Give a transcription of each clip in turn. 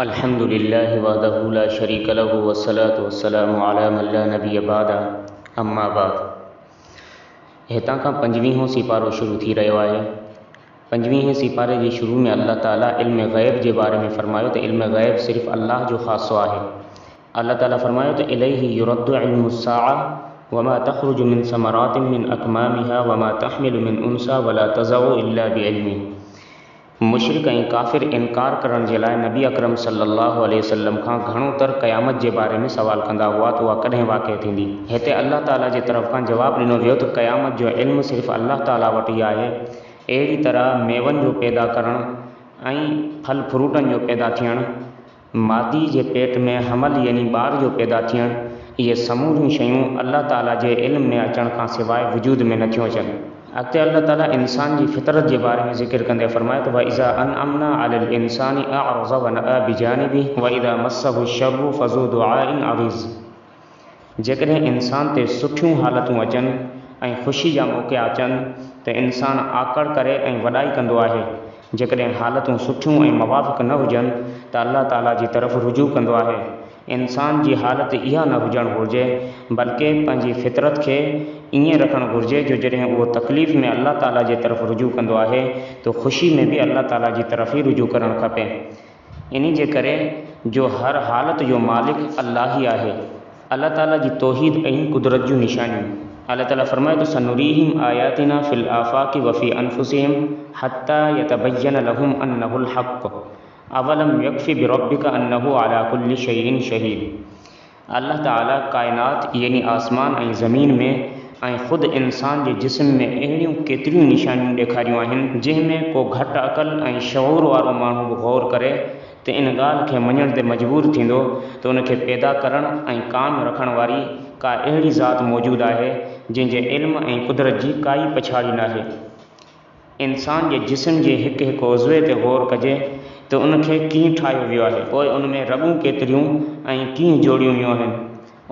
अल्हम्दुलिल्लाहि वहदहु ला शरीक लहु वस्सलातु वस्सलामु अला मन ला नबिय्य बअदा अम्मा बाद। हितां खां 5वीं सिपारो शुरू थी रहियो आहे। 5वीं सिपारे जे शुरू में अल्लाह ताला इल्म ग़ैब जे बारे में फरमायो त इल्म ग़ैब सिर्फ़ अल्लाह जो ख़ासो आहे। अल्लाह ताला फरमायो त इलैहि युरद्दु इल्मुस्साअ वमा तख़रुजु मिन समरातिन मिन अकमामिहा वमा तहमिलु मिन उनसा वला तज़उ इल्ला बिइल्मिही। मुशरिक ऐं काफ़िर इनकार करण जे लाइ नबी अकरम सल्लल्लाहु अलैहि वसल्लम खां घणो तर क़यामत जे बारे में सवाल कंदा हुआ त उहा कॾहिं वाक़िअ थींदी। हिते अल्लाह ताला जे तरफ़ खां जवाबु ॾिनो वियो त क़यामत जो इल्मु सिर्फ़ु अल्लाह ताला वटि ई आहे। अहिड़ी तरह मेवनि जो पैदा करणु ऐं फल फ्रूटनि जो पैदा थियणु, मादी जे पेट में हमल यानी ॿार जो पैदा थियणु, इहे समूरियूं शयूं अल्लाह ताला जे इल्म में अचण खां सवाइ वजूद में नथियूं अचनि। अॻिते अल्लाह ताला इंसान जी फितरत जे बारे में ज़िक्र कंदे फरमाए त वइज़ा अनअमना अलल इंसानी अअरज़ वनअ बिजानिबिही वइज़ा मस्सहु शर्रु फज़ू दुआइन अरीज़। जेकॾहिं इंसान ते सुठियूं हालतूं अचनि ऐं ख़ुशी जा मौक़ा अचनि त इंसान आकड़ करे ऐं वॾाई कंदो आहे। जेकॾहिं हालतूं सुठियूं ऐं मवाफ़िक़ न हुजनि त अल्लाह ताला जी तरफ़ रुजू कंदो आहे। इंसान जी हालत इहा न हुजणु घुरिजे, बल्कि पंहिंजी फितरत खे ईअं रखणु घुरिजे जो जॾहिं उहो तकलीफ़ में अल्लाह ताला जे तरफ़ रुजू कंदो आहे त ख़ुशी में बि अल्लाह ताला जी तरफ़ ई रुजू करणु खपे। इन जे करे जो हर हालत जो मालिक अल्लाह ई आहे। अल्लाह ताला जी तौहीद ऐं कुदरत जूं निशानियूं। अल्लाह ताला फरमाए त सनुरीहिम आयातिना फिल आफ़ाक़ि वफ़ी अनफुसिहिम हत्ता यतबय्यन लहुम अन्नहुल हक़्क़ अवलम यकफ़ी बिरब्बिका अन्नहु अला कुल्लि शैइन शहीद। अल्लाह ताला कायनात यानी आसमान ऐं ज़मीन में ऐं ख़ुदि इंसान जे जिस्म में अहिड़ियूं केतिरियूं निशानियूं ॾेखारियूं आहिनि जंहिंमें को घटि अक़ल ऐं शऊर वारो माण्हू बि ग़ौर करे त इन ॻाल्हि खे मञण ते मजबूर थींदो त उनखे पैदा करणु ऐं क़ाइमु रखण वारी का अहिड़ी ज़ात मौजूदु आहे जंहिंजे इल्म ऐं कुदरत जी काई पछाड़ी नाहे। इंसान जे जिस्म जे हिकु हिकु उज़वे ते ग़ौर कजे त उनखे कीअं ठाहियो वियो आहे, पोइ उन में रॻूं केतिरियूं ऐं कीअं जोड़ियूं वियूं आहिनि,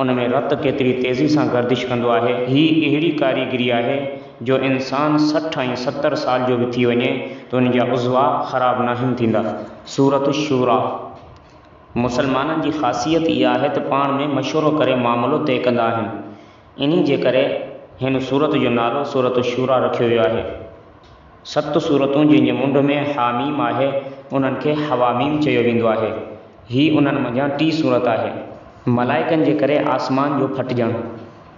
उन में रत केतिरी तेज़ी सां गर्दिश कंदो आहे। हीअ अहिड़ी कारीगरी आहे जो इंसान 60 ऐं 70 साल जो बि थी वञे त उन जा उज़वा ख़राबु नाहिनि थींदा। सूरत शूरा। मुसलमाननि जी ख़ासियत इहा आहे त पाण में मशवरो करे मामिलो तइ कंदा आहिनि। इन जे करे हिन सूरत जो नालो सूरत शूरा रखियो वियो आहे। 7 सूरतूं जंहिंजे मुंड में हामीम आहे उन्हनि खे हवामीम चयो वेंदो आहे। हीअ उन्हनि मंझां टी सूरत आहे। मलाइकनि जे करे आसमान जो फटिजणु।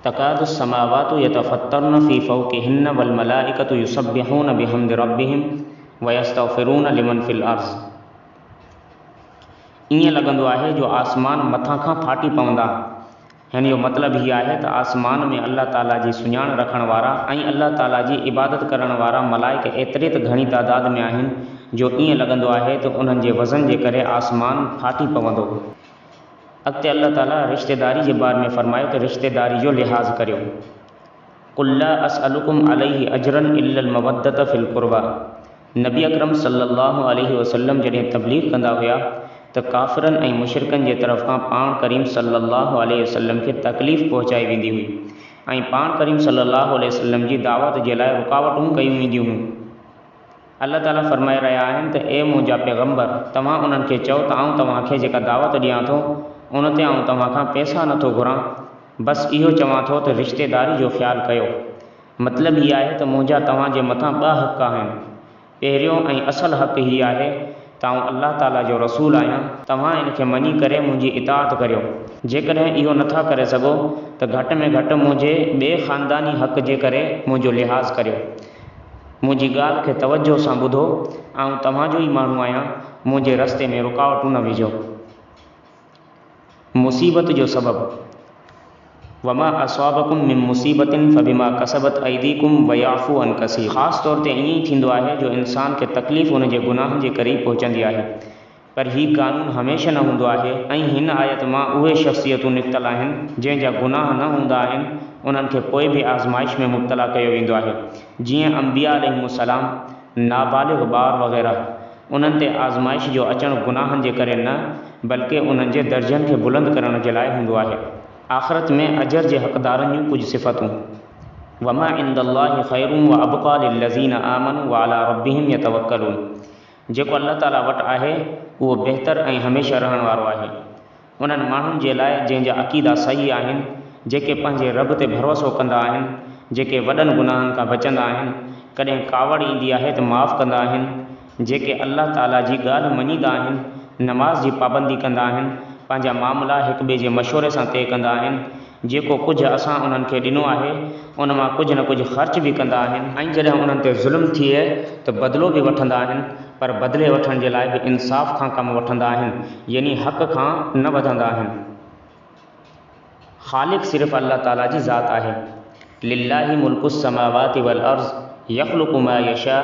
तकादु समावातु यतफ़त्तरन फ़ी फ़ौक़िहिन्न वल मलाइकतु युसब्बिहून बिहम्दि रब्बिहिम व यस्तग़फ़िरून लिमन फ़िल अर्ज़। ईअं लॻंदो आहे जो आसमान मथां खां फाटी पवंदा। हिन जो मतिलबु हीअ आहे त आसमान में अल्लाह ताला जी सुञाण रखण वारा ऐं अल्लाह ताला जी इबादत करण वारा मलाइक एतिरे त घणी तादाद में आहिनि जो ईअं लॻंदो आहे त उन्हनि जे वज़न जे करे आसमान फाटी पवंदो। अॻिते अल्लाह ताला रिश्तेदारी जे बारे में फरमायो त रिश्तेदारी जो लिहाज़ करियो। क़ुल ला असअलुकुम अलैहि अजरन इल्लल मवद्दत फ़िल क़ुरबा। नबी अकरम सल्लल्लाहु अलैहि वसल्लम जॾहिं तबलीग कंदा हुआ त काफ़िरनि ऐं मुशरिकनि जे तरफ़ खां पाण करीम सल्लल्लाहु अलैहि वसल्लम खे तकलीफ़ पहुचाई वेंदी हुई ऐं पाण करीम सल्लल्लाहु अलैहि वसल्लम जी दावत जे लाइ रुकावटूं कयूं वेंदियूं हुयूं। अल्लाह ताला फरमाए रहिया आहिनि त ए मुंहिंजा पैगम्बर, तव्हां उन्हनि खे चओ त आऊं तव्हांखे जेका दावत ॾियां थो उन ते आऊं तव्हां खां पैसा नथो घुरां, बसि इहो चवां थो त रिश्तेदारी जो ख़्यालु कयो। मतिलबु हीअ आहे त मुंहिंजा तव्हांजे मथां 2 हक़ आहिनि। पहिरियों ऐं असलु हक़ हीअ आहे त आऊं अल्लाह ताला जो रसूल आहियां, तव्हां इनखे मञी करे मुंहिंजी इताअत करियो। जेकॾहिं इहो नथा करे सघो त घटि में घटि मुंहिंजे ॿिए ख़ानदानी हक़ जे करे मुंहिंजो लिहाज़ करियो। मुंहिंजी ॻाल्हि खे तवजो सां ॿुधो, आऊं तव्हांजो ई माण्हू आहियां, मुंहिंजे रस्ते में रुकावटूं न विझो। मुसीबत जो सबबु। वमा असाबकुम मिन मुसीबतिन फबिमा कसबत ऐदीकुम वयाफ़ू अन कसीर। ख़ासि तौर ते ईअं ई थींदो आहे जो इंसान खे तकलीफ़ उन जे गुनाह जे करे पहुचंदी आहे, पर हीउ क़ानून हमेशह न हूंदो आहे ऐं हिन आयत मां उहे शख़्सियतूं निकितल आहिनि जंहिंजा गुनाह न हूंदा आहिनि, उन्हनि खे पोइ बि आज़माइश में मुब्तला कयो वेंदो आहे। जीअं अंबिया अलैहिमुस्सलाम, नाबालिग़ ॿार वग़ैरह, उन्हनि ते आज़माइश जो अचणु गुनाहनि जे करे न बल्कि उन्हनि जे दर्जनि खे बुलंद करण जे लाइ हूंदो आहे। आख़िरत में अजर जे हक़दारनि जूं कुझु सिफ़तूं। वमा इंदल्लाहि ख़ैरुन व अबक़ा लिल्लज़ीना आमनू व अला रब्बिहिम यतवक्कलून। जेको अल्लाह ताला वटि आहे उहो बहितर ऐं हमेशह रहण वारो आहे। उन्हनि माण्हुनि जे लाइ जंहिंजा अक़ीदा सही आहिनि, जेके पंहिंजे रब ते भरोसो कंदा आहिनि, जेके वॾनि गुनाहनि खां बचंदा आहिनि, कॾहिं कावड़ ईंदी आहे त माफ़ु कंदा आहिनि, जेके अल्लाह ताला जी ॻाल्हि मञींदा आहिनि, नमाज़ जी पाबंदी कंदा आहिनि, पंहिंजा मामला हिक ॿिए जे मशवरे सां तइ कंदा आहिनि, जेको कुझु असां उन्हनि खे ॾिनो आहे उन मां कुझु न कुझु ख़र्च बि कंदा आहिनि, ऐं जॾहिं उन्हनि ते ज़ुल्म थिए त बदिलो बि वठंदा आहिनि, पर बदिले वठण जे लाइ बि इंसाफ़ खां कमु वठंदा आहिनि, यानी हक़ खां न वधंदा आहिनि। ख़ालिक़ सिर्फ़ु अल्लाह ताला जी ज़ात आहे। लिल्लाहि मुल्कु समावाति वल अर्ज़ यख़्लुक़ु मा यशा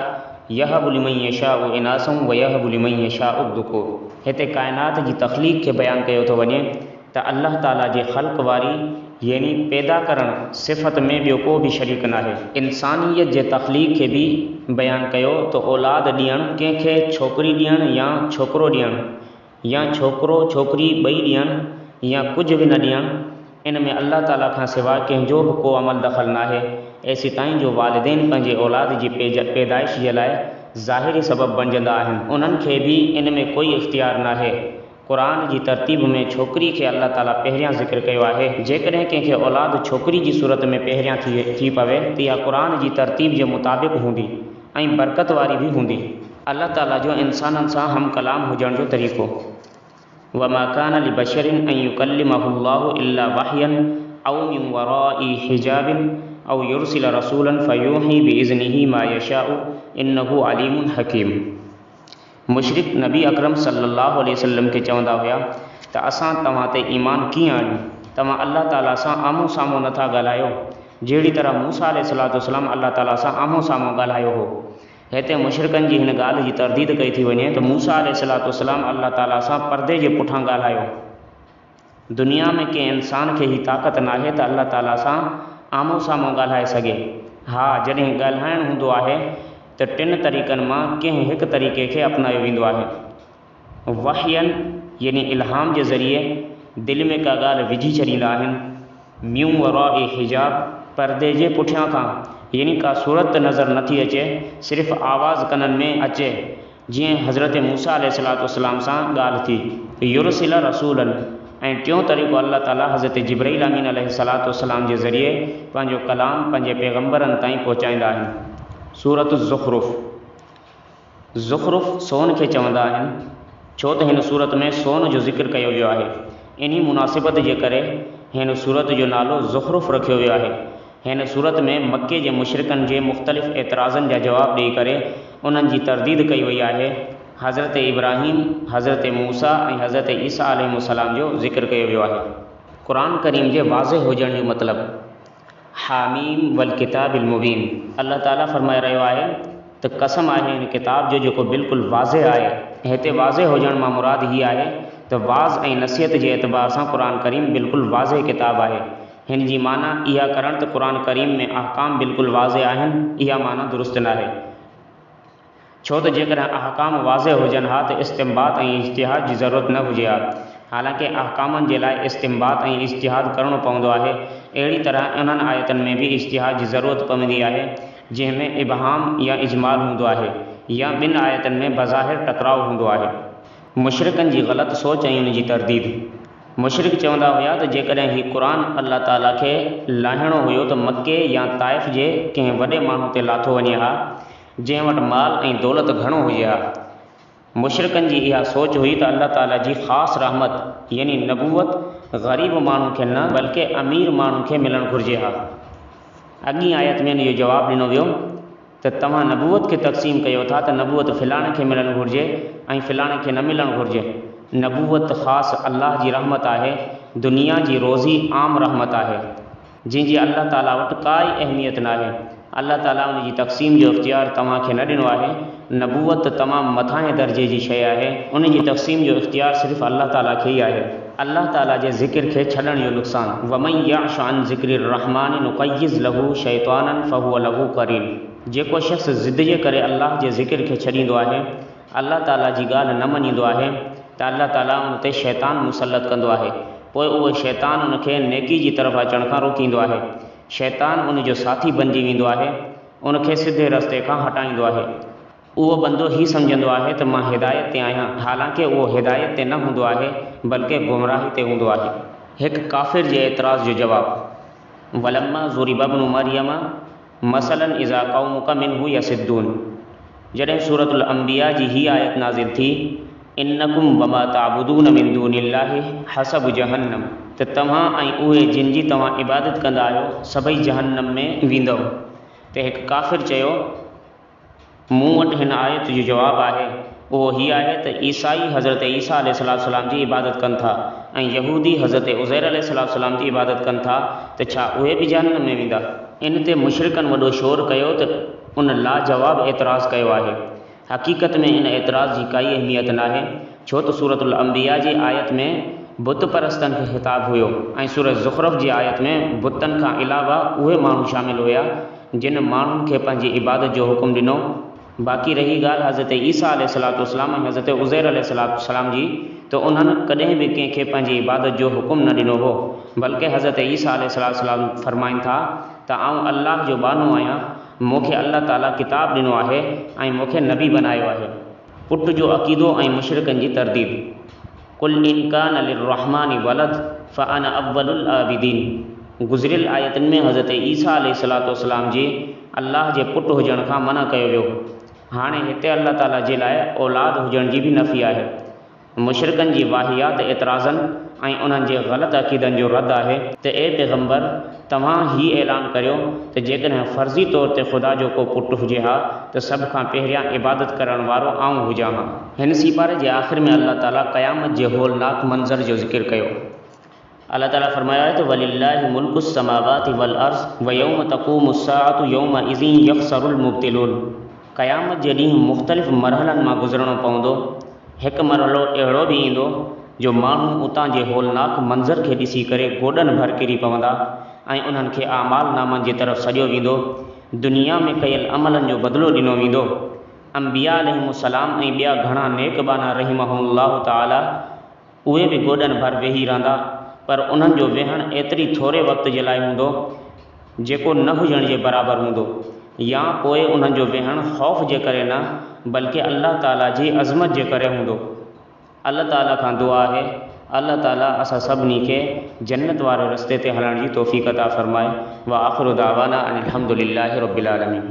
यहबु लिमन यशाउ इनासम व यहबु लिमन यशाउ ज़ुकूर। हिते काइनात जी तख़लीक़ खे बयानु कयो थो वञे त अल्लाह ताला जे ख़ल्क़ वारी यानी पैदा करण सिफ़त में ॿियो को बि शरीक नाहे। इंसानियत जे तख़लीक़ खे बि बयानु कयो त औलाद ॾियणु, कंहिंखे छोकिरी ॾियणु या छोकिरो ॾियणु, या छोकिरो छोकिरी ॿई ॾियणु, या कुझु बि न ॾियणु, इन में अल्लाह ताला खां सवाइ कंहिंजो बि को अमल दख़ल नाहे। ऐसी ताईं जो वालिदैन पंहिंजे औलाद जी पैदाइश जे लाइ ज़ाहिरी सबबु बणिजंदा आहिनि, उन्हनि खे बि इन में कोई इख़्तियार नाहे। क़ुरान जी तरतीब में छोकिरी खे अल्लाह ताला पहिरियां ज़िक्र कयो आहे। जेकॾहिं कंहिंखे औलाद छोकिरी जी सूरत में पहिरियां थी पवे त इहा क़ुरान जी तरतीब जे मुताबिक़ हूंदी ऐं बरकत वारी बि हूंदी। अल्लाह ताला जो इंसाननि सां हम कलाम हुजण जो तरीक़ो। वमा कान लिबशरिन अन युकल्लिमहुल्लाहु इल्ला वहयन औ मिन वराई हिजाबिन औ युरसिल रसूलन फयूही बिइज़्निही मा यशाउ इन्नहु अलीमुन हकीम। मुशरिक नबी अकरम सल्लल्लाहु अलैहि वसल्लम खे चवंदा हुया त असां तव्हां ते ईमान कीअं आणियूं, तव्हां अल्लाह ताला सां आम्हूं साम्हूं नथा ॻाल्हायो जहिड़ी तरह मूसा अलैहिस्सलाम अल्लाह ताला सां आम्हूं साम्हूं ॻाल्हायो हो। हिते मुशरिकनि जी हिन ॻाल्हि जी तरदीद कई थी वञे त मूसा अलैहिस्सलाम अल्लाह ताला सां पर्दे जे पुठां ॻाल्हायो। दुनिया में कंहिं इंसान खे ही ताक़त नाहे त अल्लाह ताला सां आम्हूं साम्हूं ॻाल्हाए सघे। हा, जॾहिं ॻाल्हाइणु हूंदो आहे त टिनि तरीक़नि मां कंहिं हिकु तरीक़े खे अपनायो वेंदो आहे। वहयन यानी इल्हाम जे ज़रिए दिलि में का ॻाल्हि विझी छॾींदा आहिनि। मिन वराई हिजाब पर्दे जे पुठियां खां, यानी का सूरत नज़र नथी अचे, सिर्फ़ु आवाज़ कननि में अचे, जीअं हज़रत मूसा अलैहिस्सलाम सां ॻाल्हि थी। युरसिल रसूलन ऐं टियों तरीक़ो अल्लाह ताला हज़रत जिब्राईल अमीन अलैहिस्सलाम जे ज़रिए पंहिंजो कलाम पंहिंजे पैगम्बरनि ताईं पहुचाईंदा आहिनि। सूरत ज़ुख़रुफ़ सोन खे चवंदा आहिनि, छो त हिन सूरत में सोन जो ज़िक्र कयो वियो आहे। इन्ही मुनासिबत जे करे हिन सूरत जो नालो ज़ुख़रुफ़ रखियो वियो आहे। हिन सूरत में मके जे मुशरिकनि जे मुख़्तलिफ़ एतिराज़नि जा जवाब ॾेई करे उन्हनि जी तरदीद कई वई आहे। हज़रत इब्राहीम, हज़रत मूसा ऐं हज़रत ईसा अलैहिस्सलाम जो ज़िक्र कयो वियो आहे। क़ुरान करीम जे वाज़े हुजण जो मतिलबु हामीम वल किताबिल मुबीन। अल्लाह ताला फरमाए रहियो आहे त कसम आहे हिन किताब जो जेको बिल्कुलु वाज़े आहे। हिते वाज़े हुजण मां मुराद हीअ आहे त वाज़ ऐं नसीहत जे एतबार सां क़ुरान करीम बिल्कुलु वाज़े किताब आहे। हिन जी माना इहा करणु त क़ुरान करीम में अहकाम बिल्कुलु वाज़े आहिनि, इहा माना दुरुस्त नाहे। छो त जेकॾहिं अहकाम वाज़े हुजनि हा त इस्तिंबात ऐं इज्तिहाद जी ज़रूरत न हुजे हा। हालांकि अहकामनि जे लाइ इस्तिंबात ऐं इज्तिहाद करणो पवंदो आहे। अहिड़ी तरह इन्हनि आयतनि में बि इज्तिहाद जी ज़रूरत पवंदी आहे, जंहिंमें इबहाम या इजमाल हूंदो आहे, या ॿिनि आयतनि में बज़ाहिर टकराव हूंदो आहे। मुशरिकनि जी ग़लति सोच ऐं उन जी तरदीद। मुशरिक चवंदा हुया त जेकॾहिं हीउ क़ुरान अल्लाह ताला खे लाहिणो हुयो त मके या ताइफ़ जे कंहिं वॾे माण्हू ते लाथो वञे हा, जंहिं वटि माल ऐं दौलत घणो हुजे हा। मुशरिकनि जी इहा सोच हुई त अल्लाह ताला जी ख़ासि रहमत यानी नबूवत ग़रीब माण्हू खे न बल्कि अमीर माण्हू खे मिलणु घुरिजे हा। अॻी आयत में इहो जवाबु ॾिनो वियो त तव्हां नबूवत खे तक़सीम कयो था त नबूवत फ़िलाणे खे मिलणु घुरिजे ऐं फ़िलाणे खे न मिलणु घुरिजे। नबूवत ख़ासि अल्लाह जी रहमत आहे, दुनिया जी रोज़ी आम रहमत आहे, जंहिंजी अल्लाह ताला वटि काई अहमियत नाहे। अल्लाह ताला उन जी तक़सीम जो इख़्तियार तव्हांखे न ॾिनो आहे। नबूवत तमामु मथां दर्जे जी शइ आहे, उन जी तक़सीम जो इख़्तियार सिर्फ़ु अल्लाह ताला खे ई आहे। अल्लाह ताला जे ज़िक्र खे छॾण जो नुक़सानु। वमन यअश अन ज़िक्रि रहमान नुक़य्यिज़ लहू शैतानन फहुव लहू क़रीन। जेको शख़्स ज़िद जे करे अल्लाह जे ज़िक्र खे छॾींदो आहे, अल्लाह ताला जी ॻाल्हि न मञींदो आहे, त अल्लाह ताला उन ते शैतान मुसलत कंदो आहे। पोइ उहो शैतान उनखे नेकी जी तरफ़ अचण खां रोकींदो आहे। शैतान उन जो साथी बणिजी वेंदो आहे, उनखे सिधे रस्ते खां हटाईंदो आहे। उहो बंदो ही सम्झंदो आहे त मां हिदायत ते आहियां, हालांकि उहो हिदायत ते न हूंदो आहे बल्कि गुमराही ते हूंदो आहे। हिकु काफ़िर जे एतिराज़ जो जवाबु, वलम्मा ज़ुरिब इब्नु मरियम मसलन इज़ा क़ौमुक मिन्हु यसिद्दून। जॾहिं सूरतुल अंबिया जी ही आयत नाज़िल थी, इन्नकुम वमा ताबुदून मिन दूनिल्लाहि हसबु जहन्नम, त तव्हां ऐं उहे जिन जी तव्हां इबादत कंदा आहियो सभई जहन्नम में वेंदव। त हिकु काफ़िर चयो, मूं वटि हिन आयत जो जवाबु आहे, उहो ही आहे त ईसाई हज़रत ईसा अलैहिस्सलाम जी इबादत कनि था ऐं यहूदी हज़रत उज़ैर अलैहिस्सलाम जी इबादत कनि था, त छा उहे बि जहन्नम में वेंदा? इन ते मुशरिकनि वॾो शोर कयो त उन लाजवाब एतिराज़ कयो आहे। हक़ीक़त में इन एतिराज़ जी काई अहमियत नाहे, छो त सूरतुल अंबिया जी आयत में बुत परस्तनि खे ख़िताबु हुयो ऐं सूरत ज़ुख़रुफ़ जी आयत में बुतनि खां अलावा उहे माण्हू शामिल हुया जिन माण्हुनि खे पंहिंजी इबादत जो हुकुम ॾिनो। बाक़ी रही ॻाल्हि हज़रत ईसा अलैहिस्सलाम ऐं हज़रत उज़ैर अलैहिस्सलाम जी, त उन्हनि कॾहिं बि कंहिंखे पंहिंजी इबादत जो हुकुम न ॾिनो हो, बल्कि हज़रत ईसा अलैहिस्सलाम फरमाइनि था त आउं अल्लाह जो बानो आहियां, मूंखे अल्लाह ताला किताब ॾिनो आहे ऐं मूंखे नबी बनायो आहे। पुट जो अक़ीदो ऐं मुशरिकनि जी तरदीद। कुल इन कान लिर्रहमानि वलद फ़अना अव्वलुल आबिदीन। गुज़िरियल आयतुनि में हज़रत ईसा अलैहिस्सलाम जी अल्लाह जे पुट हुजण खां मना कयो वियो। हाणे हिते अल्लाह ताला जे लाइ औलाद हुजण जी बि नफ़ी आहे। मुशरिकनि जी वाहियात एतिराज़नि ऐं उन्हनि जे ग़लति अक़ीदनि जो रद्द आहे त ए पैगम्बर, तव्हां ही ऐलान करियो त जेकॾहिं फ़र्ज़ी तौर ते ख़ुदा जो को पुटु हुजे हा त सभ खां पहिरियां इबादत करण वारो आउं हुजां हा। हिन सीपारे जे आख़िर में अल्लाह ताला क़यामत जे होलनाक मंज़र जो ज़िक्र कयो। अल्लाह ताला फरमायो आहे त वलिल्लाहि मुल्कुस समावाति वल अर्ज़ व यौम तक़ूमुस साअतु यौमइज़िन यख़्सरुल मुब्तिलून। क़यामत जे ॾींहुं मुख़्तलिफ़ मरहलनि मां गुज़रणो पवंदो। हिकु मरहलो अहिड़ो बि ईंदो जो माण्हू उतां जे होलनाक मंज़र खे ॾिसी करे गोॾनि भर किरी पवंदा ऐं उन्हनि खे आमाल नामनि जी तरफ़ सॼो वेंदो। दुनिया में कयल अमलनि जो बदिलो ॾिनो वेंदो। अंबिया अलैहिमुस्सलाम ऐं ॿिया घणा नेक बाना रहिमहुमुल्लाह ताला उहे बि गोॾनि भर वेही रहंदा, पर उन्हनि जो वेहणु एतिरी थोरे वक़्त जे लाइ हूंदो जेको न हुजण जे बराबरि हूंदो, या पोइ उन्हनि जो वेहणु ख़ौफ़ जे करे न बल्कि अल्लाह ताला जी अज़मत जे करे हूंदो। अल्लाह ताला खां दुआ आहे, अल्लाह ताला असां सभिनी खे जन्नत वारे रस्ते ते हलण जी तौफ़ीक़ अता फ़रमाए। व आख़िरु दावाना अनिल हम्दुलिल्लाहि रब्बिल आलमीन।